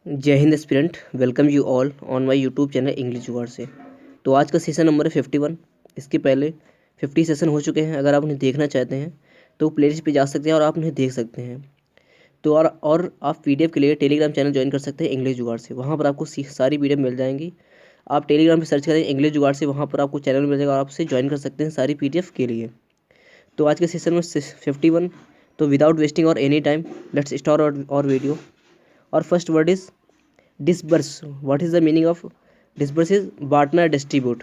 जय Hind aspirant, welcome you all on my YouTube channel English जुगाड़ से। तो आज का सेशन नंबर है 51। इसके पहले 50 सेशन हो चुके हैं। अगर आप उन्हें देखना चाहते हैं तो प्लेलिस्ट पे जा सकते हैं और आप उन्हें देख सकते हैं। तो और आप पीडीएफ के लिए टेलीग्राम चैनल ज्वाइन कर सकते हैं इंग्लिश जुगाड़ से। वहाँ पर आपको सारी पीडीएफ मिल जाएंगी। आप टेलीग्राम पर सर्च करें इंग्लिश जुगाड़ से, वहाँ पर आपको चैनल मिल जाएगा और आप उसे ज्वाइन कर सकते हैं सारी पीडीएफ के लिए। तो आज के सेशन में 51। तो विदाउट वेस्टिंग और एनी टाइम लेट्स स्टार्ट और वीडियो। और first word is disburse. What is the meaning of disburse? Is बांटना या डिस्ट्रीब्यूट।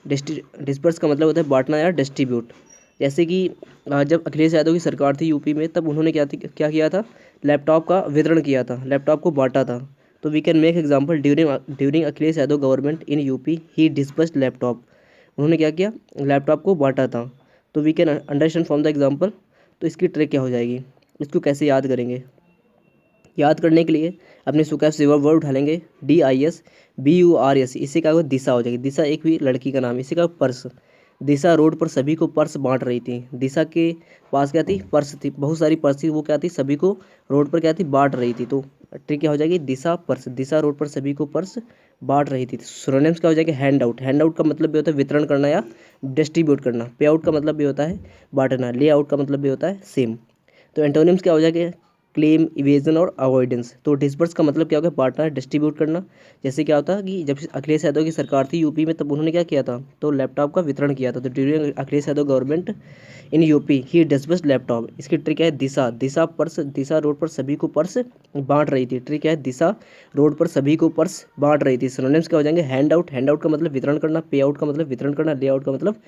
डिसबर्स का मतलब होता है बांटना या डिस्ट्रीब्यूट। जैसे कि जब अखिलेश यादव की सरकार थी यूपी में, तब उन्होंने क्या किया था? लैपटॉप का वितरण किया था, लैपटॉप को बांटा था। तो we can make example during Akhilesh Yadav government in UP he disbursed laptop. उन्होंने क्या किया? लैपटॉप को बांटा था। तो we can understand from the example. तो इसकी ट्रिक क्या हो जाएगी, इसको कैसे याद करेंगे? याद करने के लिए अपने सुकैफ से वर्ड उठा लेंगे, DISBURS। इससे क्या होगा? दिशा हो जाएगी। दिशा एक भी लड़की का नाम है। इसी का पर्स। दिशा रोड पर सभी को पर्स बांट रही थी। दिशा के पास क्या थी? पर्स थी, बहुत सारी पर्स थी। वो क्या थी? सभी को रोड पर क्या थी? बांट रही थी। तो ट्रिक क्या हो जाएगी? दिशा पर्स। दिशा रोड पर सभी को पर्स बांट रही थी। सिनोनिम्स क्या हो जाएगा? Hand out. हैंड आउट का मतलब भी होता है वितरण करना या डिस्ट्रीब्यूट करना। पे आउट का मतलब भी होता है बांटना। ले आउट का मतलब भी होता है सेम। तो एंटोनिम्स क्या हो जाएगा? क्लेम, इवेजन और अवॉइडेंस। तो डिसबर्स का मतलब क्या होगा? बांटना, डिस्ट्रीब्यूट करना। जैसे क्या होता है कि जब अखिलेश यादव की सरकार थी यूपी में, तब उन्होंने क्या किया था? तो लैपटॉप का वितरण किया था। तो during Akhilesh Yadav government in UP he disbursed laptop. इसकी ट्रिक है दिशा। दिशा पर्स। दिशा रोड पर सभी को पर्स बांट रही थी। ट्रिक है दिशा रोड पर सभी को पर्स बांट रही थी। सिनोनिम्स क्या हो जाएंगे? Hand out. हैंड आउट का मतलब वितरण करना। पे आउट का मतलब वितरण करना। ले आउट का मतलब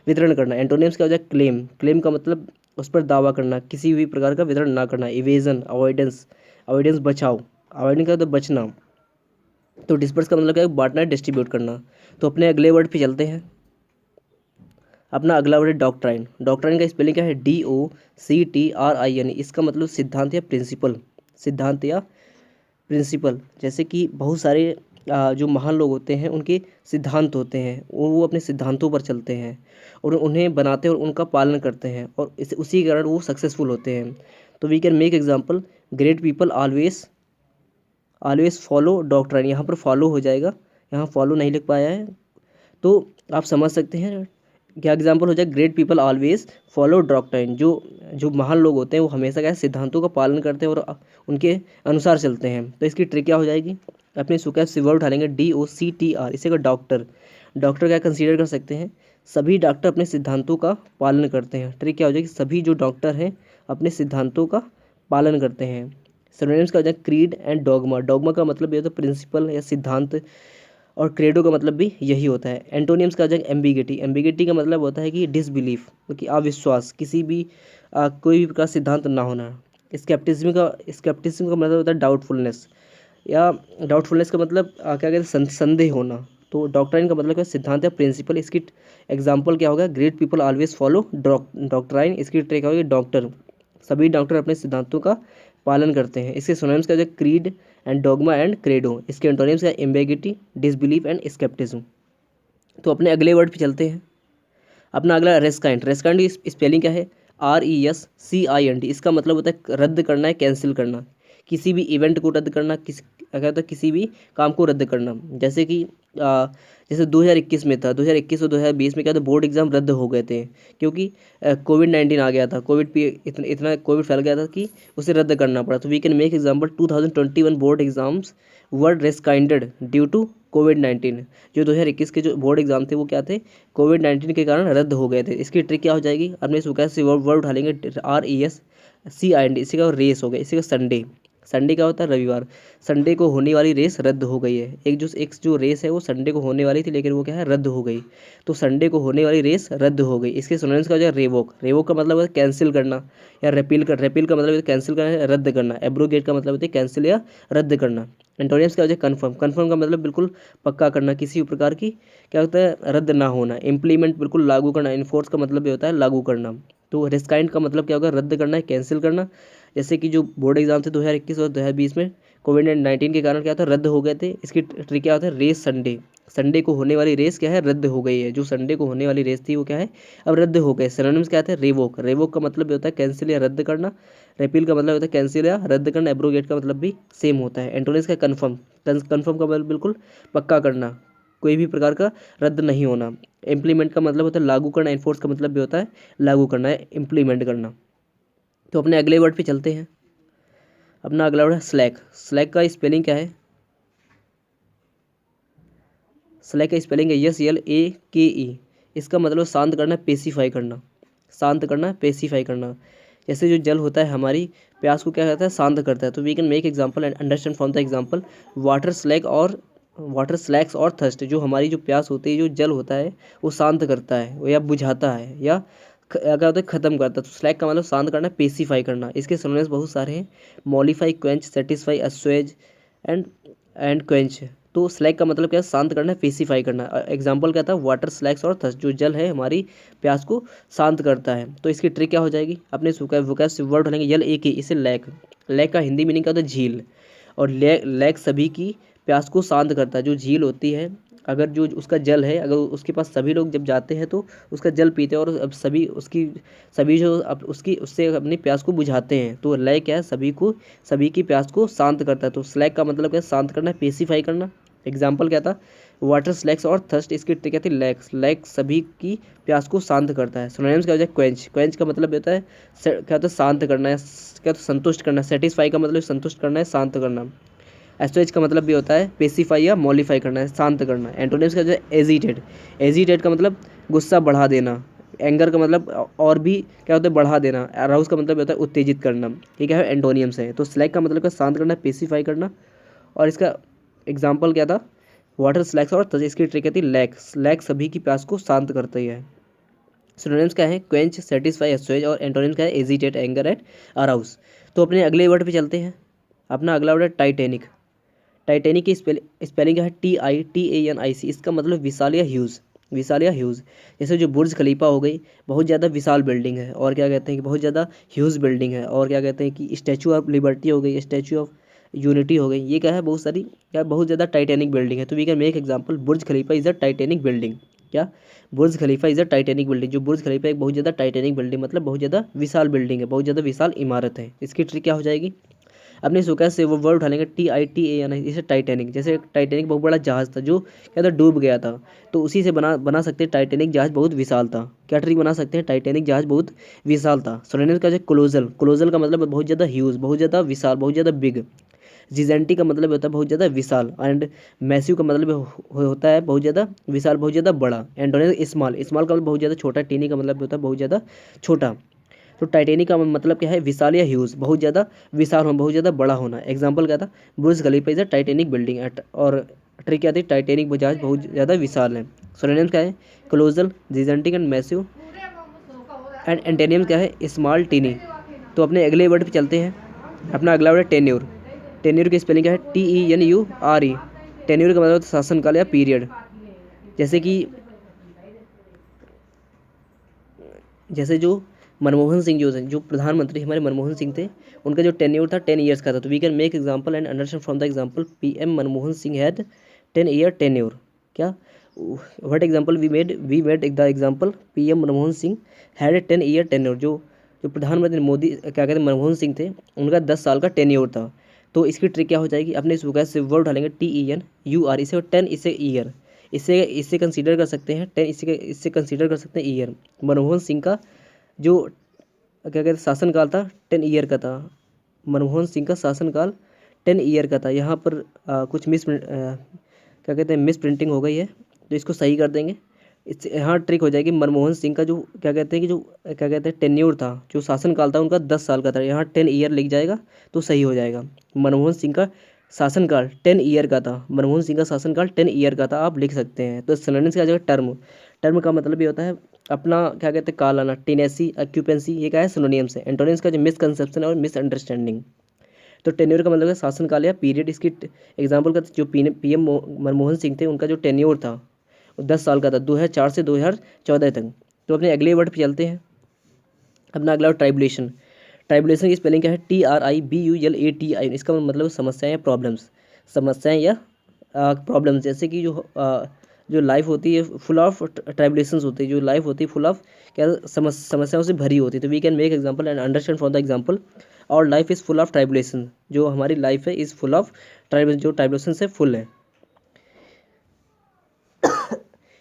वितरण करना। एंटोनिम्स क्या हो जाएगा? क्लेम। क्लेम का मतलब उस पर दावा करना, किसी भी प्रकार का वितरण ना करना। Evasion, avoidance. अवॉइडेंस बचाओ। अवॉइडिंग का मतलब बचना। तो डिस्पर्स का मतलब क्या है? बांटना, डिस्ट्रीब्यूट करना। तो अपने अगले वर्ड पे चलते हैं। अपना अगला वर्ड है डॉक्ट्राइन। डॉक्ट्राइन का स्पेलिंग क्या है? DOCTRIN। इसका मतलब सिद्धांत या प्रिंसिपल। सिद्धांत या प्रिंसिपल। जैसे कि बहुत सारे जो महान लोग होते हैं उनके सिद्धांत होते हैं, वो अपने सिद्धांतों पर चलते हैं और उन्हें बनाते हैं और उनका पालन करते हैं, और इस उसी कारण वो सक्सेसफुल होते हैं। तो we can make example, great people always always follow doctrine. यहाँ पर फॉलो हो जाएगा, यहाँ फॉलो नहीं लिख पाया है। तो आप समझ सकते हैं क्या एग्जाम्पल हो जाए? Great people always follow doctrine. जो जो महान लोग होते हैं वो हमेशा क्या है? सिद्धांतों का पालन करते हैं और उनके अनुसार चलते हैं। तो इसकी ट्रिक क्या हो जाएगी? अपने सुकैफ से वर्ड उठा लेंगे, DOCTR। इसे का डॉक्टर। डॉक्टर क्या कंसीडर कर सकते हैं? सभी डॉक्टर अपने सिद्धांतों का पालन करते हैं। ट्रिक क्या हो जाएगी? सभी जो डॉक्टर हैं अपने सिद्धांतों का पालन करते हैं। सिनोनिम्स का हो जाएगा क्रीड एंड डॉगमा। डॉगमा का मतलब ये होता है प्रिंसिपल या सिद्धांत, और क्रेडो का मतलब भी यही होता है। एंटोनियम्स का आ जाएगा एम्बिगिटी। एम्बिगिटी का मतलब होता है कि डिसबिलीफ, कि अविश्वास, किसी भी कोई भी प्रकार सिद्धांत ना होना। स्केप्टिज्म का मतलब होता है डाउटफुलनेस, या डाउटफुलनेस का मतलब क्या कहते हैं? संदेह होना। तो डॉक्ट्राइन का मतलब क्या? सिद्धांत या प्रिंसिपल। इसकी एग्जाम्पल क्या होगा? Great people always follow doctrine. इसकी ट्रिक होगी डॉक्टर। सभी डॉक्टर अपने सिद्धांतों का पालन करते हैं। इसके सिनोनिम्स का जो creed and dogma and credo. इसके एंटोनिम्स का एम्बिगिटी, डिसबिलीफ एंड स्केप्टिज्म। तो अपने अगले वर्ड पे चलते हैं। अपना अगला रेस्काइंट। रेस्काइंट की स्पेलिंग क्या है? RESCINT। इसका मतलब होता है रद्द करना है, कैंसिल करना। किसी भी इवेंट को रद्द करना, क्या होता है? किसी भी काम को रद्द करना। जैसे कि जैसे 2021 में था, 2021 और 2020 में क्या था? बोर्ड एग्जाम रद्द हो गए थे, क्योंकि कोविड-19 आ गया था। इतना कोविड फैल गया था कि उसे रद्द करना पड़ा। तो we can make example 2021 board exams were rescinded due to कोविड-19। जो 2021 के जो बोर्ड एग्जाम थे वो क्या थे? कोविड-19 के कारण रद्द हो गए थे। इसकी ट्रिक क्या हो जाएगी? अपने सुकैफ से वर्ड उठा लेंगे, RESCINT। इसी का रेस हो गया। इसी का संडे। संडे क्या होता है? रविवार। संडे को होने वाली रेस रद्द हो गई है। एक जो रेस है वो संडे को होने वाली थी, लेकिन वो क्या है? रद्द हो गई। तो संडे को होने वाली रेस रद्द हो गई। इसके सिनोनिम्स का हो जाएगा रेवोक। रेवोक का मतलब है कैंसिल करना, या रेपील का मतलब है कैंसिल करना, रद्द करना। एब्रोगेट का मतलब होता है कैंसिल या रद्द करना। एंटोनिम्स क्या हो जाएगा? कन्फर्म। कन्फर्म का मतलब बिल्कुल पक्का करना, किसी भी प्रकार की क्या होता है? रद्द ना होना। इम्प्लीमेंट बिल्कुल लागू करना। इन्फोर्स का मतलब भी होता है लागू करना। तो रेस्काइंट का मतलब क्या होगा? रद्द करना है, कैंसिल करना। जैसे कि जो बोर्ड एग्जाम थे 2021 और 2020 में कोविड-19 के कारण क्या होता है, रद्द हो गए थे। इसकी ट्रिक क्या होता है, रेस संडे, संडे को होने वाली रेस क्या है, रद्द हो गई है। जो संडे को होने वाली रेस थी वो क्या है, अब रद्द हो गए। सिनोनिम्स क्या थे, रिवोक, रिवोक का मतलब ये होता है कैंसिल या रद्द करना, रिपील का मतलब होता है कैंसिल या रद्द करना, एब्रोगेट का मतलब भी सेम होता है। एंटोनिम्स का कन्फर्म, कन्फर्म का मतलब बिल्कुल पक्का करना, कोई भी प्रकार का रद्द नहीं होना। इम्प्लीमेंट का मतलब होता है लागू करना, एनफोर्स का मतलब भी होता है लागू करना है, इम्प्लीमेंट करना। तो अपने अगले वर्ड पे चलते हैं। अपना अगला वर्ड है स्लैक। स्लैक का स्पेलिंग क्या है, स्लैक का स्पेलिंग है SLAKE। इसका मतलब शांत करना, पेसिफाई करना, शांत करना, पेसिफाई करना। जैसे जो जल होता है हमारी प्यास को क्या करता है, शांत करता है। तो we can make example and understand from the example water slakes और थर्स्ट। जो हमारी जो प्यास होती है, जो जल होता है वो शांत करता है या बुझाता है या क्या होता है, खत्म करता है। तो स्लैक का मतलब शांत करना, पेसिफाई करना। इसके सिनोनिम्स बहुत सारे हैं, मॉलिफाई, क्वेंच, सेटिस्फाई, अस्वेज एंड क्वेंच। तो स्लैक का मतलब क्या है, शांत करना, पेसिफाई करना। एग्जाम्पल क्या था, वाटर स्लैक्स और थर्स्ट, जो जल है हमारी प्यास को शांत करता है। तो इसकी ट्रिक क्या हो जाएगी, अपने वोकैब से वर्ड बनेंगे LAK, इसे लैक। लैक का हिंदी मीनिंग क्या होता है, झील। और लैक सभी की प्यास को शांत करता है। जो झील होती है, अगर जो उसका जल है, अगर उसके पास सभी लोग जब जाते हैं तो उसका जल पीते हैं और अब सभी जो अब उसकी उससे अपनी प्यास को बुझाते हैं। तो लैक क्या है, सभी की प्यास को शांत करता है। तो स्लैक का मतलब क्या है, शांत करना, पेसिफाई करना। एग्जाम्पल क्या था, वाटर स्लैक्स और थर्स्ट, इसकी ट्रिक क्या थी, लैक्स। लैक सभी की प्यास को शांत करता है। सिनोनिम्स क्या हो जाए, क्वेंच। क्वेंच का मतलब होता है क्या होता है, शांत करना है, क्या तो संतुष्ट करना। सेटिस्फाई का मतलब संतुष्ट करना है, शांत करना। एस्टोरेज का मतलब भी होता है पेसिफाई या मॉलिफाई करना है, शांत करना। एंटोनिम्स का जो है एजिटेट। एजिटेट का मतलब गुस्सा बढ़ा देना। एंगर का मतलब और भी क्या होता है, बढ़ा देना। अराउज का मतलब होता है उत्तेजित करना। ये क्या है, एंटोनियम्स है। तो स्लैक का मतलब क्या, शांत करना, पेसिफाई करना। और इसका एग्जाम्पल क्या था, वाटर स्लैक्स और इसकी ट्रिक थी लैक। लैक सभी की प्यास को शांत करती है। सिनोनिम्स क्या है, क्वेंच, सेटिस्फाई, अस्वेज। और एंटोनिम्स क्या है, एजिटेट, एंगर एंड अराउज। तो अपने अगले वर्ड पे चलते हैं। अपना अगला वर्ड है टाइटैनिक। टाइटैनिक की स्पेलिंग क्या है, TITANIC। इसका मतलब विशाल या ह्यूज, विशाल या ह्यूज। जैसे जो बुर्ज खलीफा हो गई, बहुत ज़्यादा विशाल बिल्डिंग है। और क्या कहते हैं कि बहुत ज़्यादा ह्यूज बिल्डिंग है। और क्या कहते हैं कि स्टैचू ऑफ लिबर्टी हो गई, स्टैचू ऑफ यूनिटी हो गई। ये क्या है, बहुत सारी क्या, बहुत ज़्यादा टाइटैनिक बिल्डिंग है। तो we can make example, Burj Khalifa is a titanic building. क्या, Burj Khalifa is a titanic building. जो बुर्ज खलीफा एक बहुत ज़्यादा टाइटैनिक बिल्डिंग, मतलब बहुत ज़्यादा विशाल बिल्डिंग है, बहुत ज़्यादा विशाल इमारत है। इसकी ट्रिक क्या हो जाएगी, अपने सुकैस से वो वर्ड उठा लेंगे, TITAN। जैसे टाइटैनिक, जैसे टाइटैनिक बहुत बड़ा जहाज़ था जो क्या था, डूब गया था। तो उसी से बना सकते हैं, टाइटैनिक जहाज़ बहुत विशाल था। क्या ट्रिक बना सकते हैं, टाइटैनिक जहाज़ बहुत विशाल था। सिनोनिम्स का जो कोलोजल, कोलोजल का मतलब बहुत ज़्यादा ह्यूज, बहुत ज़्यादा विशाल, बहुत ज़्यादा बिग। जिजेंटी का मतलब होता है बहुत ज़्यादा विशाल। एंड मैसिव का मतलब होता है बहुत ज़्यादा विशाल, बहुत ज़्यादा बड़ा। एंटोनिम्स स्मॉल, स्मॉल का मतलब बहुत ज़्यादा छोटा। टीनी का मतलब होता है बहुत ज़्यादा छोटा। तो टाइटैनिक का मतलब क्या है, विशाल या ह्यूज, बहुत ज़्यादा विशाल होना, बहुत ज़्यादा बड़ा होना। एग्जाम्पल क्या था, Burj Khalifa is a titanic building at. और ट्रिक क्या थी, टाइटैनिक जहाज बहुत ज़्यादा विशाल है। सिनोनिम्स क्या है, क्लोजल, जिजेंटिक एंड मैसिव। एंड एंटेनियम क्या है, स्मॉल, टीनी। तो अपने अगले वर्ड पे चलते हैं। अपना अगला वर्ड है टेन्योर। टेन्योर की स्पेलिंग क्या है, TENURE। टेन्योर का मतलब शासनकाल या पीरियड। जैसे कि जैसे जो मनमोहन सिंह जो प्रधानमंत्री हमारे मनमोहन सिंह थे, उनका जो टेन्योर था 10 ईयर्स का था। तो we can make example and understand from the example, PM Manmohan Singh had 10 year tenure. क्या, what example we made the example, PM Manmohan Singh had 10 year tenure. जो जो प्रधानमंत्री मोदी क्या कहते हैं, मनमोहन सिंह थे, उनका 10 साल का टेन्योर था। तो इसकी ट्रिक क्या हो जाएगी, अपने इस वोकैब से वर्ड डालेंगे, TENUR। इसे 10 इसे ईयर, इससे कंसीडर कर सकते हैं 10, इससे कंसीडर कर सकते हैं ईयर। मनमोहन सिंह का जो क्या कहते हैं शासनकाल था 10 ईयर का था। मनमोहन सिंह का शासनकाल 10 ईयर का था। यहाँ पर कुछ क्या कहते हैं मिस प्रिंटिंग हो गई है, तो इसको सही कर देंगे। इस यहाँ ट्रिक हो जाएगी, मनमोहन सिंह का जो क्या कहते हैं कि जो क्या कहते हैं टेन्योर था, जो शासनकाल था उनका 10 साल का था। यहाँ 10 ईयर लिख जाएगा तो सही हो जाएगा। मनमोहन सिंह का शासनकाल 10 ईयर का था, मनमोहन सिंह का शासनकाल 10 ईयर का था, आप लिख सकते हैं। तो सिनोनिम्स क्या आ जाएगा, टर्म। टर्म का मतलब ये होता है अपना क्या कहते हैं काल आना, टेनेसी, ऑक्यूपेंसी। ये क्या है, सिनोनिम्स है। एंटोनिम्स का जो मिसकंसेप्शन और मिसअंडरस्टैंडिंग। तो टेन्योर का मतलब है शासनकाल या पीरियड। इसकी एग्जाम्पल का जो PM मनमोहन सिंह थे, उनका जो टेन्योर था वो 10 साल का था, 2004 से 2014 तक। तो अपने अगले वर्ड पे चलते हैं। अपना अगला ट्राइबुलेशन। ट्राइबुलेशन की स्पेलिंग क्या है? TRIBULATI। इसका मतलब समस्याएं या प्रॉब्लम्स, समस्याएं या प्रॉब्लम्स। जैसे कि जो लाइफ होती है फुल ऑफ ट्राइबुलेशंस होती है, जो लाइफ होती है फुल ऑफ क्या समस्याओं से भरी होती है। तो we can make example and understand from the example our life is full of tribulation. जो हमारी लाइफ है इज़ फुल ऑफ जो ट्राइबुलेशन से फुल है।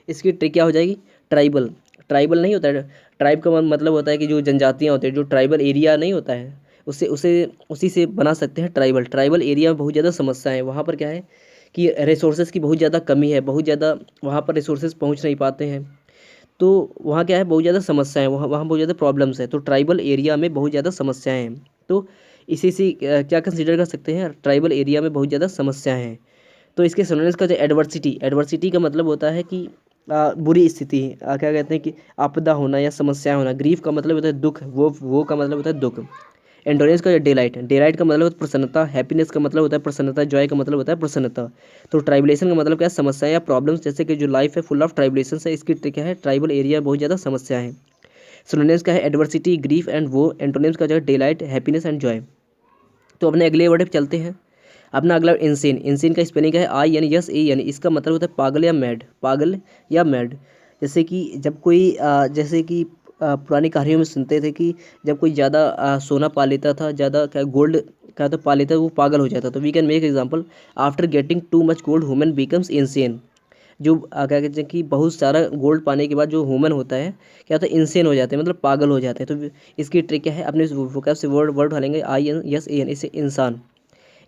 इसकी ट्रिक क्या हो जाएगी? ट्राइबल, ट्राइबल नहीं होता है, ट्राइब का मतलब होता है कि जो जनजातियाँ होती हैं, जो ट्राइबल एरिया नहीं होता है उससे उसी से बना सकते हैं ट्राइबल। ट्राइबल एरिया में बहुत ज़्यादा समस्या है, वहाँ पर क्या है कि रिसोर्सेज की बहुत ज़्यादा कमी है, बहुत ज़्यादा वहाँ पर रिसोर्सेज पहुँच नहीं पाते हैं, तो वहाँ क्या है बहुत ज़्यादा समस्याएं, वहाँ बहुत ज़्यादा प्रॉब्लम्स है। तो ट्राइबल एरिया में बहुत ज़्यादा समस्याएं हैं, तो इसी से क्या कंसीडर कर सकते हैं? ट्राइबल एरिया में बहुत ज़्यादा समस्याएं हैं। तो इसके सिनोनिम्स का जो एडवर्सिटी, एडवर्सिटी का मतलब होता है कि बुरी स्थिति, क्या कहते हैं कि आपदा होना या समस्या होना। ग्रीफ का मतलब होता है दुख, वो का मतलब होता है दुख। एंडोरेंस का डिलाइट, डिलाइट का मतलब होता है प्रसन्नता। हैप्पीनेस का मतलब होता है प्रसन्नता। जॉय का मतलब होता है प्रसन्नता। तो ट्राइबुलेशन का मतलब क्या है? समस्याएं या प्रॉब्लम्स। जैसे कि जो लाइफ है फुल ऑफ ट्राइबुलेशन है, इसकी क्या है? ट्राइबल एरिया बहुत ज़्यादा समस्या है। सिनोनिम्स का है एडवर्सिटी, ग्रीफ एंड वो। एंटोनिम्स का जो है डिलाइट, हैप्पीनेस एंड जॉय। तो अपने अगले वर्ड पे चलते हैं। अपना अगला इंसेन, इंसेन का स्पेलिंग है INSAN। इसका मतलब होता है पागल या मैड, पागल या मैड। जैसे कि जब कोई जैसे कि पुरानी कहानियों में सुनते थे कि जब कोई ज़्यादा सोना पा लेता था, ज़्यादा क्या गोल्ड का तो पा लेता, वो पागल हो जाता। तो we can make example, after getting too much gold human becomes insane. जो क्या कहते हैं कि बहुत सारा गोल्ड पाने के बाद जो ह्यूमन होता है क्या होता है? इंसेन हो जाते हैं, मतलब पागल हो जाते हैं। तो इसकी ट्रिक क्या है? अपने वोकैब से वर्ड ढालेंगे INSAN। इसे इंसान,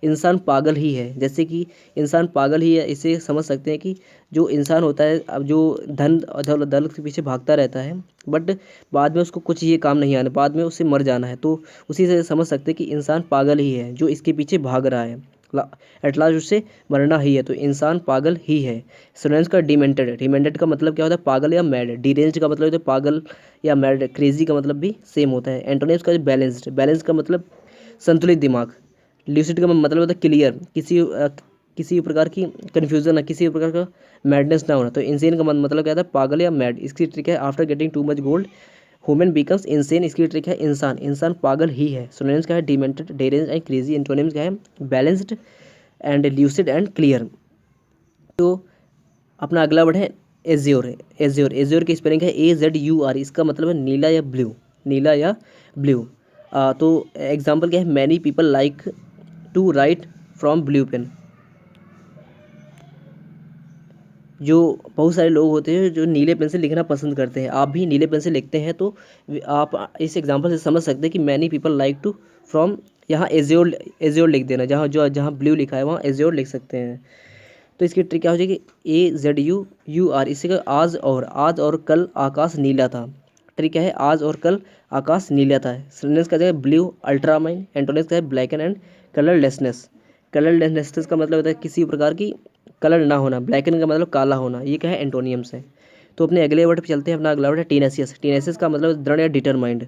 इंसान पागल ही है। जैसे कि इंसान पागल ही है, इसे समझ सकते हैं कि जो इंसान होता है, अब जो धन दौलत के पीछे भागता रहता है, बट बाद में उसको कुछ ये काम नहीं आना, बाद में उसे मर जाना है। तो उसी से समझ सकते हैं कि इंसान पागल ही है जो इसके पीछे भाग रहा है, एट लास्ट उससे मरना ही है। तो इंसान पागल ही है। सिनोनिम्स का डिमेंटेड, डिमेंटेड का मतलब क्या होता है? पागल या मैड। डिरेंज्ड का मतलब होता है पागल या मैड। क्रेजी का मतलब भी सेम होता है। एंटोनिम्स का बैलेंस्ड, बैलेंस का मतलब संतुलित दिमाग। ल्यूसिड का मतलब होता है क्लियर, किसी प्रकार की कन्फ्यूजन ना, किसी प्रकार का मैडनेस ना होना। तो इंसेन का मतलब क्या था? पागल या मैड। इसकी ट्रिक है after getting too much gold human becomes insane. इसकी ट्रिक है इंसान, इंसान पागल ही है। सिनोनिम्स का है डिमेंटेड, डेरेंज एंड क्रेजी। एंटोनिम्स का है balanced and lucid and clear. तो अपना अगला वर्ड है एज्योर, एज्योर। एज्योर की स्पेलिंग है AZUR। इसका मतलब है नीला या ब्लू, नीला या ब्लू। तो एग्जाम्पल क्या है? Many people like to write from blue pen. जो बहुत सारे लोग होते हैं जो नीले पेन से लिखना पसंद करते हैं, आप भी नीले पेन से लिखते हैं। तो आप इस एग्जांपल से समझ सकते हैं कि many people like to from, यहाँ एज्योर, एज्योर लिख देना, जहाँ ब्लू लिखा है वहाँ एज्योर लिख सकते हैं। तो इसकी ट्रिक क्या हो जाएगी? AZUUR। इसी का आज और कल आकाश नीला था। ट्रिक क्या है? आज और कल आकाश नीला था। सिनोनिम्स का जाएगा ब्लू, अल्ट्रामाइन। एंटोनिम्स का है ब्लैक एंड कलरलेसनेस। कलरलेसनेस का मतलब होता है किसी प्रकार की कलर ना होना। ब्लैकन का मतलब काला होना। ये क्या है? एंटोनियम्स है। तो अपने अगले वर्ड पे चलते हैं। अपना अगला वर्ड है टीनेसियस। टीनेसियस का मतलब दृढ़ या डिटरमाइंड,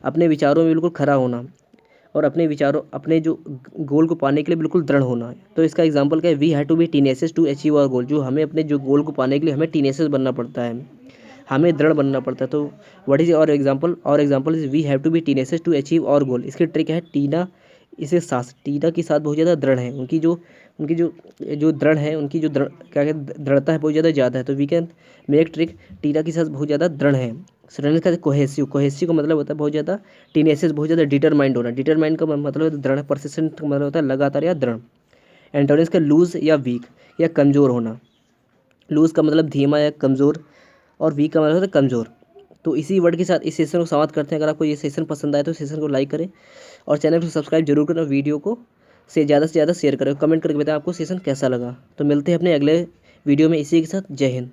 अपने विचारों में बिल्कुल खरा होना और अपने जो गोल को पाने के लिए बिल्कुल दृढ़ होना है। तो इसका एग्जांपल क्या है? We have to be tenacious to achieve our goal. जो हमें अपने जो गोल को पाने के लिए हमें टीनेसियस बनना पड़ता है, हमें दृढ़ बनना पड़ता है। तो व्हाट इज और example is we have to be tenacious to achieve our goal. इसकी ट्रिक है टीना, इसे सास, टीना की साथ बहुत ज़्यादा दृढ़ है। उनकी जो दृढ़ है, उनकी जो क्या कहते दृढ़ता है बहुत ज़्यादा है। तो वी कैन मेक ट्रिक, टीना की साथ बहुत ज़्यादा दृढ़ है। सिनोनिम्स का कोहेसिव, कोहेसिव का मतलब होता है बहुत ज़्यादा, टीनेसियस बहुत ज़्यादा, डिटरमाइंड होना। डिटरमाइंड का मतलब है दृढ़, परसिस्टेंट का मतलब होता है लगातार या दृढ़। एंटोनिम्स का लूज या वीक या कमज़ोर होना। लूज का मतलब धीमा या कमज़ोर और वीक का मतलब होता है कमज़ोर। तो इसी वर्ड के साथ इस सेशन को समाप्त करते हैं। अगर आपको ये सेशन पसंद आए तो सेशन को लाइक करें और चैनल को सब्सक्राइब जरूर करें। वीडियो को से ज़्यादा शेयर करें, कमेंट करके बताएं आपको सेशन कैसा लगा। तो मिलते हैं अपने अगले वीडियो में इसी के साथ। जय हिंद।